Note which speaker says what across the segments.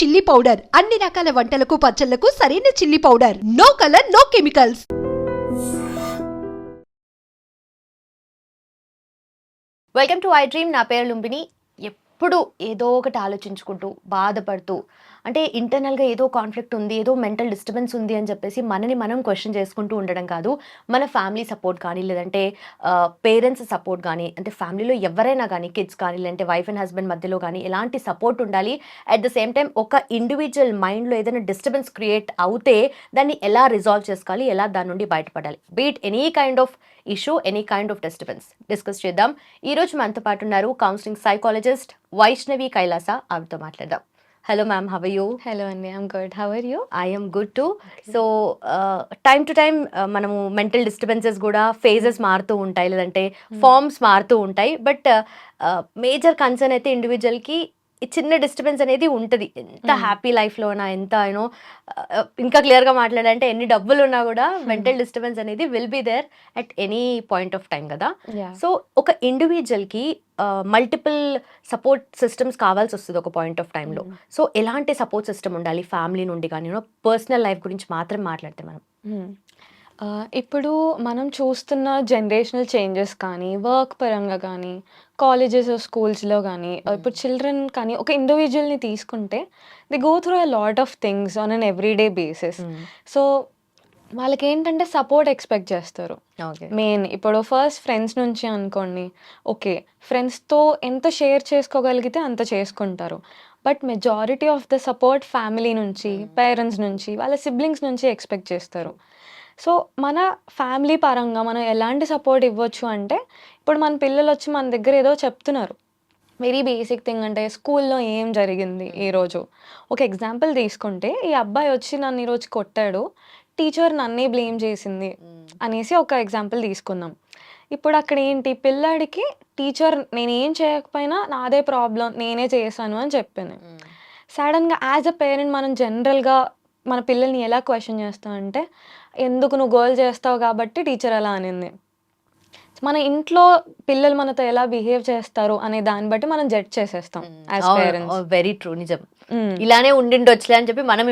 Speaker 1: Chilli powder అన్ని రకాల వంటలకు పచ్చళ్లకు సరైన chilli powder. No colour no chemicals.
Speaker 2: Welcome to I Dream. నా పేరు లుంబిని. ఎప్పుడు ఏదో ఒకటి ఆలోచించుకుంటూ బాధపడుతూ అంటే ఇంటర్నల్గా ఏదో కాన్ఫ్లిక్ట్ ఉంది, ఏదో మెంటల్ డిస్టర్బెన్స్ ఉంది అని చెప్పేసి మనని మనం క్వశ్చన్ చేసుకుంటూ ఉండడం కాదు. మన ఫ్యామిలీ సపోర్ట్ కానీ, లేదంటే పేరెంట్స్ సపోర్ట్ కానీ, అంటే ఫ్యామిలీలో ఎవరైనా కానీ, కిడ్స్ కానీ, లేదంటే వైఫ్ అండ్ హస్బెండ్ మధ్యలో కానీ ఎలాంటి సపోర్ట్ ఉండాలి. అట్ ద సేమ్ టైం ఒక ఇండివిజువల్ మైండ్లో ఏదైనా డిస్టర్బెన్స్ క్రియేట్ అవుతే దాన్ని ఎలా రిజాల్వ్ చేసుకోవాలి, ఎలా దాని నుండి బయటపడాలి. Beat any kind of issue, any kind of disturbance discuss చేద్దాం. ఈరోజు మనతో పాటు ఉన్నారు కౌన్సిలింగ్ సైకాలజిస్ట్ వైష్ణవి కైలాస. ఆవిడతో మాట్లాడదాం. Hello ma'am, how you?
Speaker 3: Hello అండి, I'm good. How are you?
Speaker 2: I am good too. So time to time మనము మెంటల్ డిస్టర్బెన్సెస్ కూడా ఫేజెస్ మారుతూ ఉంటాయి, లేదంటే ఫార్మ్స్ మారుతూ ఉంటాయి. బట్ మేజర్ కన్సర్న్ అయితే ఇండివిజువల్కి చిన్న డిస్టర్బెన్స్ అనేది ఉంటుంది. ఎంత హ్యాపీ లైఫ్లో ఉన్నా, ఎంత యూనో ఇంకా క్లియర్గా మాట్లాడాలంటే ఎన్ని డబ్బులు ఉన్నా కూడా మెంటల్ డిస్టర్బెన్స్ అనేది will be there at any point of time కదా. సో ఒక ఇండివిజువల్కి మల్టిపుల్ సపోర్ట్ సిస్టమ్స్ కావాల్సి వస్తుంది ఒక పాయింట్ ఆఫ్ టైంలో. సో ఎలాంటి సపోర్ట్ సిస్టమ్ ఉండాలి ఫ్యామిలీ నుండి కానీ, యూనో పర్సనల్ లైఫ్ గురించి మాత్రం మాట్లాడితే మనం
Speaker 3: ఇప్పుడు మనం చూస్తున్న జనరేషనల్ చేంజెస్ కానీ, వర్క్ పరంగా కానీ, కాలేజెస్ స్కూల్స్లో కానీ, ఇప్పుడు చిల్డ్రన్ కానీ ఒక ఇండివిజువల్ని తీసుకుంటే the go through a lot of things on an everyday basis. So వాళ్ళకి ఏంటంటే సపోర్ట్ ఎక్స్పెక్ట్ చేస్తారు. మెయిన్ ఇప్పుడు ఫస్ట్ ఫ్రెండ్స్ నుంచి అనుకోండి, ఓకే ఫ్రెండ్స్తో ఎంత షేర్ చేసుకోగలిగితే అంత చేసుకుంటారు. But majority of the support family నుంచి, పేరెంట్స్ నుంచి, వాళ్ళ సిబ్లింగ్స్ నుంచి ఎక్స్పెక్ట్ చేస్తారు. సో మన ఫ్యామిలీ పరంగా మనం ఎలాంటి సపోర్ట్ ఇవ్వచ్చు అంటే, ఇప్పుడు మన పిల్లలు వచ్చి మన దగ్గర ఏదో చెప్తున్నారు, వెరీ బేసిక్ థింగ్ అంటే స్కూల్లో ఏం జరిగింది ఈరోజు. ఒక ఎగ్జాంపుల్ తీసుకుంటే, ఈ అబ్బాయి వచ్చి నన్ను ఈరోజు కొట్టాడు, టీచర్ నన్నే బ్లేమ్ చేసింది అనేసి ఒక ఎగ్జాంపుల్ తీసుకుందాం. ఇప్పుడు అక్కడ ఏంటి, పిల్లాడికి టీచర్ నేనేం చేయకపోయినా నాదే ప్రాబ్లం, నేనే చేశాను అని చెప్పింది. సడన్గా యాజ్ అ పేరెంట్ మనం జనరల్గా మన పిల్లల్ని ఎలా క్వశ్చన్ చేస్తామంటే, ఎందుకు నువ్వు గోల్ చేస్తావు కాబట్టి టీచర్ అలా అనింది. మన ఇంట్లో పిల్లలు మనతో ఎలా బిహేవ్ చేస్తారు అనే దాన్ని బట్టి మనం జడ్జ్ చేసేస్తాం యాజ్ పేరెంట్స్.
Speaker 2: వెరీ ట్రూ, నిజం. ఇలానే ఉండిండొచ్చులే అని చెప్పి మనం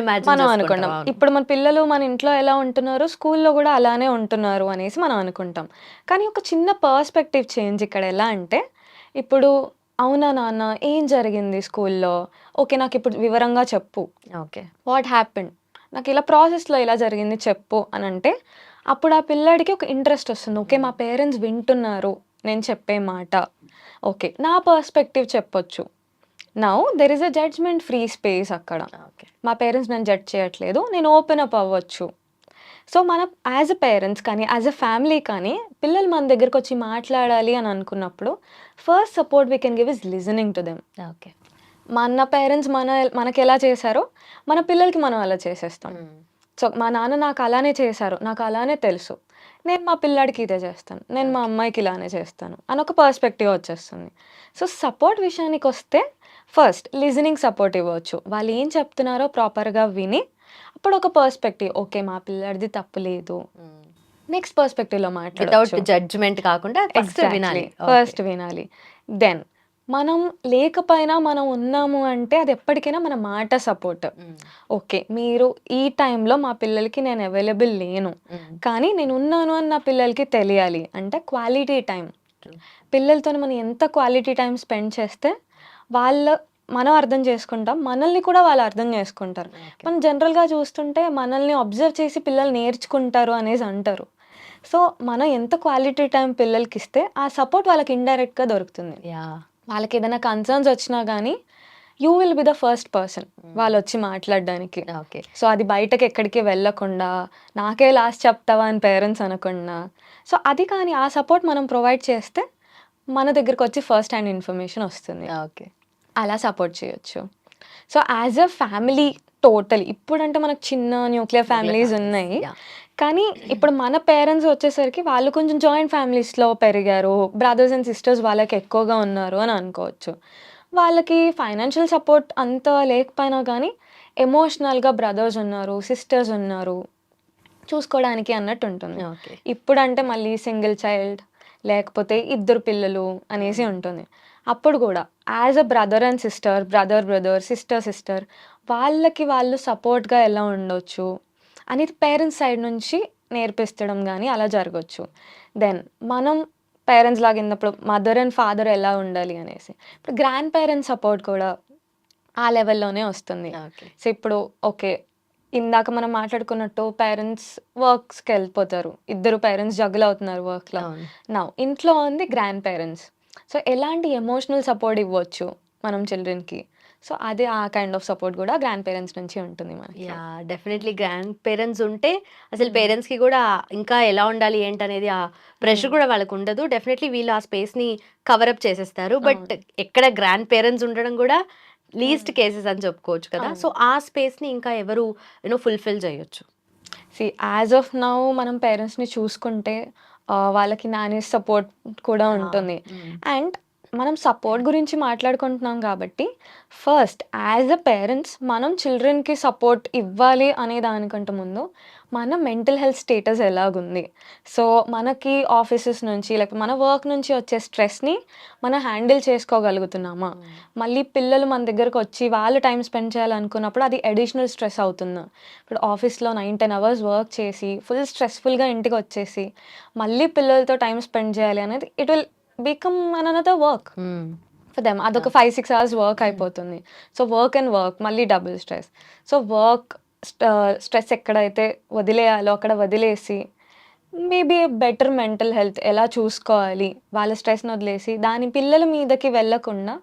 Speaker 3: అనుకుంటాం. ఇప్పుడు మన పిల్లలు మన ఇంట్లో ఎలా ఉంటున్నారు, స్కూల్లో కూడా అలానే ఉంటున్నారు అనేసి మనం అనుకుంటాం. కానీ ఒక చిన్న పర్స్పెక్టివ్ చేంజ్ ఇక్కడ ఎలా అంటే, ఇప్పుడు అవునా నాన్న ఏం జరిగింది స్కూల్లో, ఓకే నాకు ఇప్పుడు వివరంగా చెప్పు,
Speaker 2: ఓకే
Speaker 3: వాట్ హ్యాపెండ్, నాకు ఇలా ప్రాసెస్లో ఇలా జరిగింది చెప్పు అని అంటే, అప్పుడు ఆ పిల్లాడికి ఒక ఇంట్రెస్ట్ వస్తుంది. ఓకే మా పేరెంట్స్ వింటున్నారు నేను చెప్పే మాట, ఓకే నా పర్స్పెక్టివ్ చెప్పొచ్చు. Now there is a judgement free space అక్కడ. మా పేరెంట్స్ నన్ను జడ్జ్ చేయట్లేదు, నేను ఓపెన్ అప్ అవ్వచ్చు. సో మన యాజ్ అ పేరెంట్స్ కానీ, యాజ్ అ ఫ్యామిలీ కానీ, పిల్లలు మన దగ్గరకు వచ్చి మాట్లాడాలి అని అనుకున్నప్పుడు first support we can give is listening to them.
Speaker 2: Okay
Speaker 3: మన పేరెంట్స్ మనకి ఎలా చేశారో మన పిల్లలకి మనం అలా చేసేస్తాం. సో మా నాన్న నాకు అలానే చేశారు, నాకు అలానే తెలుసు, నేను మా పిల్లాడికి ఇదే చేస్తాను, నేను మా అమ్మాయికి ఇలానే చేస్తాను అని ఒక పర్స్పెక్టివ్ వచ్చేస్తుంది. సో సపోర్ట్ విషయానికి వస్తే ఫస్ట్ లిజనింగ్ సపోర్ట్ ఇవ్వచ్చు. వాళ్ళు ఏం చెప్తున్నారో ప్రాపర్గా విని అప్పుడు ఒక పర్స్పెక్టివ్, ఓకే మా పిల్లాడిది తప్పు లేదు, నెక్స్ట్ పర్స్పెక్టివ్లో మాట్లాడవచ్చు.
Speaker 2: జడ్జ్మెంట్ కాకుండా
Speaker 3: ఫస్ట్ వినాలి. దెన్ మనం లేకపోయినా మనం ఉన్నాము అంటే అది ఎప్పటికైనా మన మాట సపోర్ట్. ఓకే మీరు ఈ టైంలో మా పిల్లలకి నేను అవైలబుల్ లేను, కానీ నేను ఉన్నాను అని నా పిల్లలకి తెలియాలి అంటే క్వాలిటీ టైం. పిల్లలతో మనం ఎంత క్వాలిటీ టైం స్పెండ్ చేస్తే మనం అర్థం చేసుకుంటాం, మనల్ని కూడా వాళ్ళు అర్థం చేసుకుంటారు. మనం జనరల్గా చూస్తుంటే మనల్ని అబ్జర్వ్ చేసి పిల్లలు నేర్చుకుంటారు అనేసి అంటారు. సో మనం ఎంత క్వాలిటీ టైం పిల్లలకి ఇస్తే ఆ సపోర్ట్ వాళ్ళకి ఇండైరెక్ట్గా దొరుకుతుంది. వాళ్ళకి ఏదైనా కన్సర్న్స్ వచ్చినా కానీ you will be the first person వాళ్ళు వచ్చి మాట్లాడడానికి.
Speaker 2: ఓకే
Speaker 3: సో అది బయటకు ఎక్కడికి వెళ్ళకుండా నాకే లాస్ట్ చెప్తావా అని పేరెంట్స్ అనకుండా, సో అది కానీ ఆ సపోర్ట్ మనం ప్రొవైడ్ చేస్తే మన దగ్గరకు వచ్చి ఫస్ట్ హ్యాండ్ ఇన్ఫర్మేషన్ వస్తుంది.
Speaker 2: ఓకే
Speaker 3: అలా సపోర్ట్ చేయొచ్చు. So as a family total, ఇప్పుడంటే మనకు చిన్న న్యూక్లియర్ ఫ్యామిలీస్ ఉన్నాయి, కానీ ఇప్పుడు మన పేరెంట్స్ వచ్చేసరికి వాళ్ళు కొంచెం జాయింట్ ఫ్యామిలీస్లో పెరిగారు, బ్రదర్స్ అండ్ సిస్టర్స్ వాళ్ళకి ఎక్కువగా ఉన్నారు అని అనుకోవచ్చు. వాళ్ళకి ఫైనాన్షియల్ సపోర్ట్ అంత లేకపోయినా కానీ ఎమోషనల్గా బ్రదర్స్ ఉన్నారు, సిస్టర్స్ ఉన్నారు చూసుకోవడానికి అన్నట్టు ఉంటుంది. ఇప్పుడు అంటే మళ్ళీ సింగిల్ చైల్డ్ లేకపోతే ఇద్దరు పిల్లలు అనేసి ఉంటుంది. అప్పుడు కూడా as a brother and sister, brother, sister వాళ్ళకి వాళ్ళు సపోర్ట్‌గా ఎలా ఉండొచ్చు అనేది పేరెంట్స్ సైడ్ నుంచి నేర్పిచ్చడం గానీ అలా జరగొచ్చు. దెన్ మనం పేరెంట్స్ లాగా ఉన్నప్పుడు మదర్ అండ్ ఫాదర్ ఎలా ఉండాలి అనేసి. ఇప్పుడు గ్రాండ్ పేరెంట్స్ సపోర్ట్ కూడా ఆ లెవెల్‌లోనే వస్తుంది.
Speaker 2: ఓకే.
Speaker 3: సో, ఇప్పుడు ఓకే. ఇందాక మనం మాట్లాడుకున్నట్టు పేరెంట్స్ వర్క్స్‌కెళ్ళిపోతారు. ఇద్దరు పేరెంట్స్ జగ్గుల్ అవుతున్నారు వర్క్‌లో.
Speaker 2: అవును.
Speaker 3: నౌ ఇంట్లో ఉంది గ్రాండ్ పేరెంట్స్. సో, ఎలాంటి ఎమోషనల్ సపోర్ట్ ఇవ్వచ్చు మనం చిల్డ్రన్‌కి. సో, అదే ఆ కైండ్ ఆఫ్ సపోర్ట్ గూడా గ్రాండ్ పేరెంట్స్ నుంచి ఉంటుంది మనకి.
Speaker 2: యాహ్! డెఫినెట్‌లీ గ్రాండ్ పేరెంట్స్ ఉంటే అసలు
Speaker 3: హ్మ్.
Speaker 2: పేరెంట్స్‌కి గూడా ఇంకా ఎలా ఉండాలి ఏంటనేది ఆ ప్రెషర్
Speaker 3: హ్మ్.
Speaker 2: కూడా వాళ్ళకుండదు. డెఫినెట్‌లీ వీళ్ళు ఆ స్పేస్‌ని కవర్ అప్ చేసేస్తారు. బట్
Speaker 3: అవును.
Speaker 2: ఎక్కడ గ్రాండ్ పేరెంట్స్ ఉండడం గూడా లీస్ట్
Speaker 3: హ్మ్.
Speaker 2: కేసెస్ అని చెప్పుకోవచ్చు కదా! సో,
Speaker 3: అవును.
Speaker 2: ఆ స్పేస్‌ని ఇంకా ఎవరు ఫుల్‌ఫిల్ చేయొచ్చు.
Speaker 3: యాజ్ ఆఫ్ నౌ మనం పేరెంట్స్‌ని చూసుకుంటే వాళ్ళకి నానీస్ సపోర్ట్ కూడా
Speaker 2: ఆ!
Speaker 3: ఉంటుంది.
Speaker 2: హ్మ్.
Speaker 3: అండ్ మనం సపోర్ట్ గురించి మాట్లాడుకుంటున్నాం కాబట్టి ఫస్ట్ యాజ్ అ పేరెంట్స్ మనం చిల్డ్రన్‌కి సపోర్ట్ ఇవ్వాలి అనే దానికంటే ముందు మన మెంటల్ హెల్త్ స్టేటస్ ఎలాగుంది. సో, మనకి ఆఫీసెస్ నుంచి లేకపోతే మన వర్క్ నుంచి వచ్చే స్ట్రెస్‌ని మనం హ్యాండిల్ చేసుకోగలుగుతున్నామా?
Speaker 2: హ్మ్.
Speaker 3: మళ్ళీ పిల్లలు మన దగ్గరకొచ్చి వాళ్ళు టైమ్ స్పెండ్ చేయాలనుకున్నప్పుడు అది అడిషనల్ స్ట్రెస్ అవుతుందా? ఇప్పుడు ఆఫీస్‌లో 9, 10 అవర్స్ వర్క్ చేసి ఫుల్ స్ట్రెస్‌ఫుల్‌గా ఇంటికొచ్చేసి మళ్ళీ పిల్లలతో టైమ్ స్పెండ్ చేయాలి అనేది it will become another work
Speaker 2: hmm.
Speaker 3: For them. అదొక
Speaker 2: యాహ్!
Speaker 3: 5, 6 అవర్స్ వర్క్ అయిపోతుంది. సో, వర్క్ అండ్ వర్క్ మళ్ళీ double stress. So, work stress ఎక్కడైతే వదిలేయాలో అక్కడ వదిలేసి మేబీ బెటర్ మెంటల్ హెల్త్ ఎలా చూసుకోవాలి, వాళ్ళ స్ట్రెస్‌ని వదిలేసి దాని పిల్లల మీదకి వెళ్ళకుండా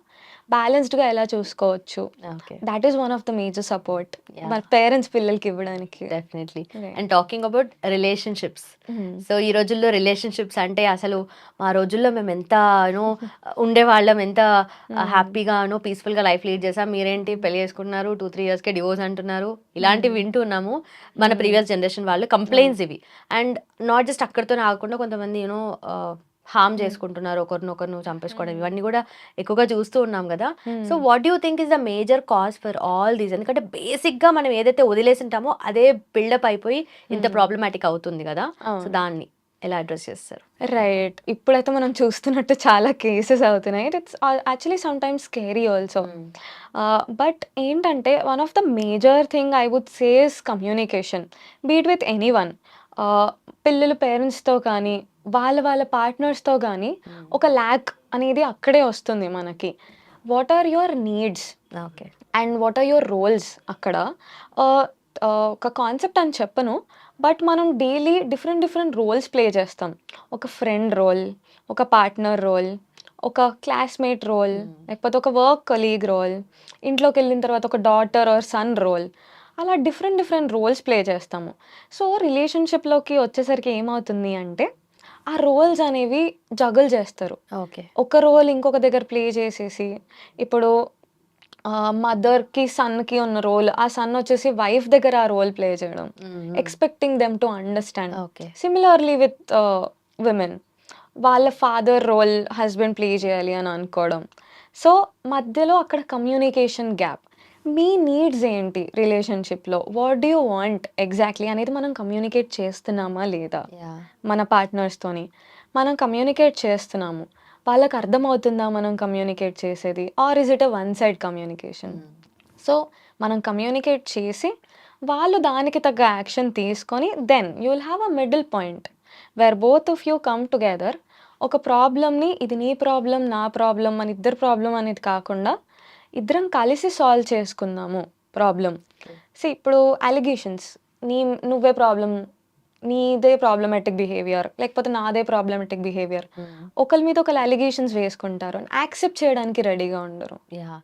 Speaker 3: బ్యాలెన్స్డ్‌గా ఎలా చూసుకోవచ్చు.
Speaker 2: Okay.
Speaker 3: Thought is one of the major support మన
Speaker 2: యాహ్!
Speaker 3: పేరెంట్స్ పిల్లలకి ఇవ్వడానికి.
Speaker 2: Definitely.
Speaker 3: Right.
Speaker 2: And talking about relationships.
Speaker 3: హ్మ్.
Speaker 2: సో, ఈ రోజుల్లో రిలేషన్‌షిప్స్ అంటే అసలు మా రోజుల్లో మేమెంత ఉండేవాళ్ళం. ఎంత
Speaker 3: హ్మ్.
Speaker 2: హ్యాపీగాను, పీస్‌ఫుల్‌గా లైఫ్ లీడ్ చేసాం. మీరేంటి పెళ్లి చేసుకుంటున్నారు, 2, 3 ఇయర్స్‌కే డివోర్స్ అంటున్నారు. ఇలాంటివి
Speaker 3: హ్మ్.
Speaker 2: వింటున్నాము. మన
Speaker 3: హ్మ్.
Speaker 2: ప్రీవియస్ జనరేషన్ వాళ్ళు
Speaker 3: అవును.
Speaker 2: కంప్లెయింట్స్ ఇవి. అండ్ నాట్ జస్ట్ అక్కడితోనే ఆగకుండా కొంతమంది హార్మ్
Speaker 3: హ్మ్.
Speaker 2: చేసుకుంటున్నారు. ఒకరినొకరు చంపేసుకోవడం
Speaker 3: హ్మ్.
Speaker 2: ఇవన్నీ కూడా ఎక్కువగా చూస్తూ ఉన్నాం గదా! సో,
Speaker 3: హ్మ్.
Speaker 2: What do you think is the major cause for all these? ఎందుకంటే బేసిక్‌గా మనం ఏదైతే వదిలేసుంటామో అదే బిల్డప్ అయిపోయి ఇంత
Speaker 3: హ్మ్.
Speaker 2: ప్రాబ్లమాటిక్ అవుతుంది గదా! సో,
Speaker 3: అవును.
Speaker 2: దాన్ని ఎలా అడ్రెస్ చేస్తారు?
Speaker 3: రైట్. ఇప్పుడైతే మనం చూస్తున్నట్టు చాలా కేసెస్ అవుతున్నాయి. It's actually sometimes scary also.
Speaker 2: Hmm.
Speaker 3: But ఏంటంటే one of the major thing I would say is communication. Be it with anyone. Ah, పిల్లలు పేరెంట్స్‌తో కానీ, వాళ్ళ పార్ట్నర్స్‌తో గానీ
Speaker 2: హ్మ్.
Speaker 3: ఒక ల్యాక్ అనేది అక్కడే వస్తుంది మనకి. What are your needs?
Speaker 2: Okay.
Speaker 3: And what are your roles అక్కడ? ఆహ్, ఒక కాన్సెప్ట్ అని చెప్పను. బట్ మనం డైలీ డిఫరెంట్ రోల్స్ ప్లే చేస్తాం. ఒక ఫ్రెండ్ రోల్, ఒక పార్ట్నర్ రోల్, ఒక క్లాస్‌మేట్ రోల్,
Speaker 2: హ్మ్.
Speaker 3: లేకపోతే ఒక వర్క్ కొలీగ్ రోల్, ఇంట్లోకెళ్ళిన తర్వాత ఒక డాటర్ ఆర్ సన్ రోల్. అలా డిఫరెంట్ రోల్స్ ప్లే చేస్తాము. సో, రిలేషన్‌షిప్‌లోకి వచ్చేసరికి ఏమవుతుంది అంటే, ఆ రోల్స్ అనేవి జగుల్ చేస్తారు.
Speaker 2: ఓకే.
Speaker 3: ఒక రోల్ ఇంకొక దగ్గర ప్లే చేసేసి, ఇప్పుడు మదర్‌కి, సన్‌కి ఉన్న రోల్, ఆ సన్ వచ్చేసి వైఫ్ దగ్గర ఆ రోల్ ప్లే చేయడం.
Speaker 2: హ్మ్. హ్మ్.
Speaker 3: Expecting them to understand.
Speaker 2: Okay.
Speaker 3: Similarly with women. వాళ్ళ ఫాదర్ రోల్ హస్బెండ్ ప్లే చేయాలి అని అనుకోవడం. సో, మధ్యలో అక్కడ కమ్యూనికేషన్ గ్యాప్. మీ నీడ్స్ ఏంటి రిలేషన్‌షిప్‌లో? What do you want exactly అనేది మనం కమ్యూనికేట్ చేస్తున్నామా లేదా?
Speaker 2: యాహ్!
Speaker 3: మన పార్ట్నర్స్‌తోని. మనం కమ్యూనికేట్ చేస్తున్నాము. వాళ్ళకి అర్థమవుతుందా మనం కమ్యూనికేట్ చేసేది? Or is it a one side communication?
Speaker 2: Hmm.
Speaker 3: So, మనం కమ్యూనికేట్ చేసి, వాళ్ళు దానికి తగ్గ యాక్షన్ తీసుకొని, then you will have a middle point. Where both of you come together. ఒక ప్రాబ్లమ్‌ని ఇది నీ ప్రాబ్లమ్, నా ప్రాబ్లమ్ మన ఇద్దరి ప్రాబ్లమ్ అనేది కాకుండా, ఇద్దరం కలిసి సాల్వ్ చేసుకుందాము ప్రాబ్లమ్.
Speaker 2: ఓకే.
Speaker 3: ఇప్పుడు అలిగేషన్స్. నీ నువ్వే ప్రాబ్లమ్, నీదే ప్రాబ్లమాటిక్ బిహేవియర్, లేకపోతే నాదే ప్రాబ్లమాటిక్ బిహేవియర్.
Speaker 2: హ్మ్.
Speaker 3: ఒకళ్ళ మీద ఒకళ్ళు అలిగేషన్స్ వేసుకుంటారు. యాక్సెప్ట్ చేయడానికి రెడీగా ఉండరు.
Speaker 2: యాహ్!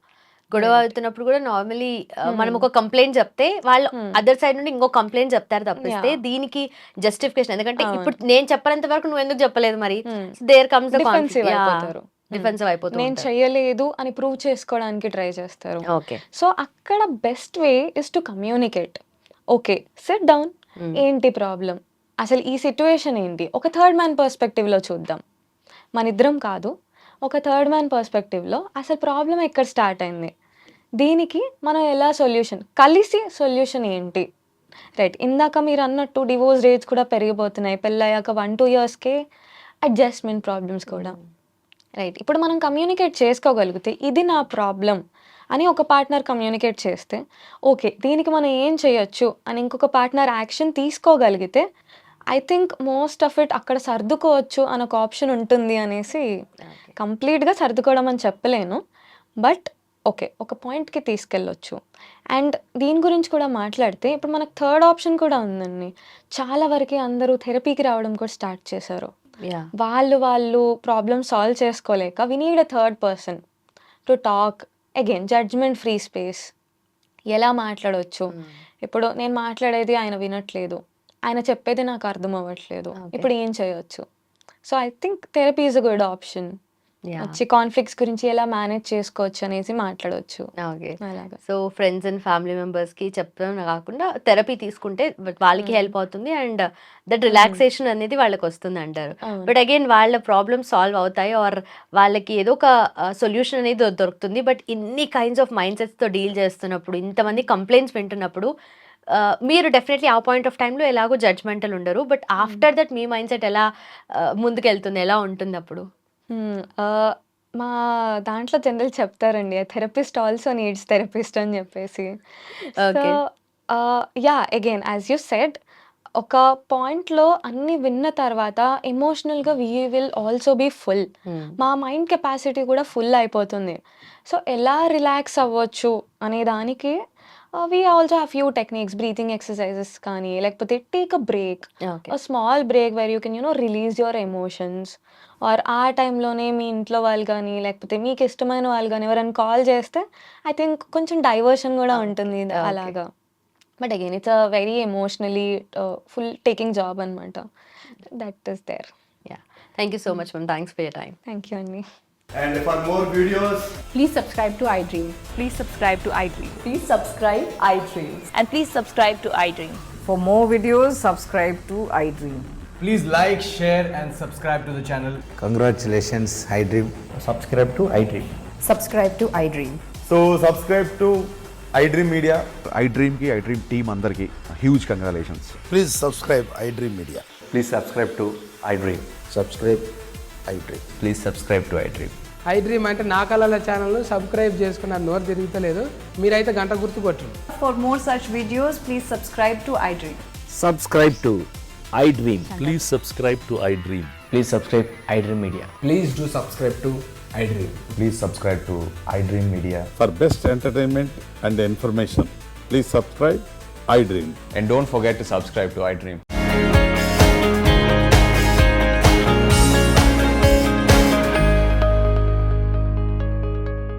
Speaker 2: గొడవ
Speaker 3: రైట్.
Speaker 2: అవుతున్నప్పుడు గూడా నార్మల్లీ మనం
Speaker 3: హ్మ్.
Speaker 2: ఒక కంప్లెయింట్ చెప్తే, వాళ్ళు
Speaker 3: హ్మ్.
Speaker 2: అదర్ సైడ్ నుండి ఇంకో కంప్లెయింట్ చెప్తారు తప్పిస్తే,
Speaker 3: యాహ్!
Speaker 2: దీనికి జస్టిఫికేషన్ ఎందుకంటే
Speaker 3: అవును.
Speaker 2: ఇప్పుడు నేను చెప్పనంత వరకు నువ్వెందుకు చెప్పలేదు మరి?
Speaker 3: Hmm.
Speaker 2: So, there comes the conflict.
Speaker 3: Defensive
Speaker 2: yeah!
Speaker 3: అయిపోతారు. హ్మ్.
Speaker 2: డిఫెన్సివ్ అయిపోతూ
Speaker 3: నేను
Speaker 2: ఉంటారు.
Speaker 3: చెయ్యలేదు అని ప్రూవ్ చేసుకోవడానికి ట్రై చేస్తారు.
Speaker 2: ఓకే.
Speaker 3: సో, అక్కడ best way is to communicate. Okay. SIT down.
Speaker 2: హ్మ్.
Speaker 3: ఏంటి ప్రాబ్లమ్? అసలు ఈ సిట్యుయేషన్ ఏంటి? ఒక థర్డ్ మ్యాన్ పర్స్‌పెక్టివ్‌లో చూద్దాం. మనిద్దరం కాదు. ఒక థర్డ్ మ్యాన్ పర్స్‌పెక్టివ్‌లో అసలు ప్రాబ్లమ్ ఎక్కడ స్టార్ట్ అయింది? దీనికి మనం ఎలా కలిసి సొల్యూషన్ ఏంటి? రైట్. ఇందాక మీరన్నట్టు డివోర్స్ రేట్స్ కూడా పెరిగిపోతున్నాయి. పెళ్లయ్యాక 1, 2 ఇయర్స్‌కే అడ్జస్ట్‌మెంట్ ప్రాబ్లమ్స్ కూడా.
Speaker 2: హ్మ్.
Speaker 3: రైట్. ఇప్పుడు మనం కమ్యూనికేట్ చేసుకోగలిగితే ఇది నా ప్రాబ్లం అని ఒక పార్ట్నర్ కమ్యూనికేట్ చేస్తే, ఓకే. దీనికి మనం ఏం చేయొచ్చు అని ఇంకొక పార్ట్నర్ యాక్షన్ తీసుకోగలిగితే, I think most of it అక్కడ సర్దుకోవచ్చు అని ఒక ఆప్షన్ ఉంటుంది అనేసి కంప్లీట్‌గా సర్దుకోవడం అని చెప్పలేను. But okay. ఒక పాయింట్‌కి తీసుకెళ్ళొచ్చు. అండ్ దీని గురించి కూడా మాట్లాడితే ఇప్పుడు మనకు థర్డ్ ఆప్షన్ కూడా ఉందండి. చాలా వరకి అందరూ థెరపీకి రావడం కూడా స్టార్ట్ చేశారు.
Speaker 2: యాహ్!
Speaker 3: వాళ్ళు ప్రాబ్లమ్ సాల్వ్ చేసుకోలేక we need a third person to talk. Again judgement free space. ఎలా మాట్లాడొచ్చు? ఇప్పుడు నేను మాట్లాడేది ఆయన వినట్లేదు. ఆయన చెప్పేది నాకు అర్థం అవ్వట్లేదు.
Speaker 2: ఓకే.
Speaker 3: ఇప్పుడు ఏం చేయొచ్చు? So, I think therapy is a good option.
Speaker 2: Yeah!
Speaker 3: వచ్చి కాన్‌ఫ్లిక్ట్స్ గురించి ఎలా మేనేజ్ చేసుకోవచ్చు అనేసి మాట్లాడొచ్చు.
Speaker 2: ఓకే.
Speaker 3: అలాగా.
Speaker 2: సో, ఫ్రెండ్స్ అండ్ ఫ్యామిలీ మెంబర్స్‌కి చెప్పడం కాకుండా థెరపీ తీసుకుంటే వాళ్ళకి హెల్ప్ అవుతుంది. అండ్ దట్ రిలాక్సేషన్ అనేది వాళ్ళకొస్తుందంటారు.
Speaker 3: అవును.
Speaker 2: బట్ అగైన్ వాళ్ళ ప్రాబ్లమ్స్ సాల్వ్ అవుతాయి ఆర్ వాళ్ళకి ఏదో ఒక సొల్యూషన్ అనేది దొరుకుతుంది. బట్ ఇన్ని కైండ్స్ ఆఫ్ మైండ్ సెట్స్‌తో డీల్ చేస్తున్నప్పుడు, ఇంతమంది కంప్లెయింట్స్ వింటున్నప్పుడు మీరు డెఫినెట్లీ ఆ పాయింట్ ఆఫ్ టైమ్‌లో ఎలాగో జడ్జ్‌మెంటల్ ఉండరు. But after that me mind set ఎలా ముందుకెళ్తుంది? ఎలా ఉంటుందప్పుడు?
Speaker 3: మా దాంట్లో జనరల్ చెప్తారండి. థెరపిస్ట్ ఆల్సో నీడ్స్ థెరపిస్ట్ అని చెప్పేసి. So,
Speaker 2: okay.
Speaker 3: Yeah! Again as you said ఒక పాయింట్‌లో అన్నీ విన్న తర్వాత ఎమోషనల్‌గా we will also be full. మా మైండ్ కెపాసిటీ కూడా ఫుల్ అయిపోతుంది. సో, ఎలా రిలాక్స్ అవ్వచ్చు అనే దానికి we also have few techniques. Breathing exercises కానీ, లేకపోతే take a break.
Speaker 2: Okay.
Speaker 3: Small break where you can release your emotions. Or ఆ టైంలోనే మీ ఇంట్లో వాళ్ళు కానీ, లేకపోతే మీకు ఇష్టమైన వాళ్ళు కానీ ఎవరైనా కాల్ చేస్తే ఐ థింక్ కొంచెం డైవర్షన్ కూడా ఉంటుంది
Speaker 2: ఓకే.
Speaker 3: అలాగా. But again it's a very emotionally full taking job అనమాట. That is there.
Speaker 2: Yeah! Thank you so much ma'am. Thanks for your time.
Speaker 3: Thank you అండి.
Speaker 4: And for more videos,
Speaker 5: Please subscribe to iDream.
Speaker 6: Please subscribe to iDream.
Speaker 5: Please subscribe iDream.
Speaker 6: And please subscribe to iDream.
Speaker 5: For more videos, subscribe to iDream.
Speaker 4: please like, share, and subscribe to the channel.
Speaker 7: Congratulations, iDream.
Speaker 8: Subscribe to iDream.
Speaker 5: Subscribe to iDream.
Speaker 4: So subscribe to iDream Media.
Speaker 9: iDream की iDream team अंदर की huge congratulations.
Speaker 7: Please subscribe iDream Media.
Speaker 8: Please subscribe to iDream.
Speaker 7: Subscribe iDream.
Speaker 8: Please subscribe to iDream.
Speaker 10: iDream అంటే నా కళల ఛానల్ను subscribe చేసుకున్న నోరు తిరుగుతలేదు. మీరైతే గంట గుర్తు కొట్టండి.
Speaker 5: For more such videos, please subscribe to iDream.
Speaker 8: Subscribe to iDream.
Speaker 11: Please subscribe to iDream.
Speaker 8: Please subscribe iDream Media.
Speaker 4: Please do subscribe to iDream.
Speaker 8: Please subscribe to iDream Media.
Speaker 11: For best entertainment and information, please subscribe iDream.
Speaker 8: And don't forget to subscribe to iDream.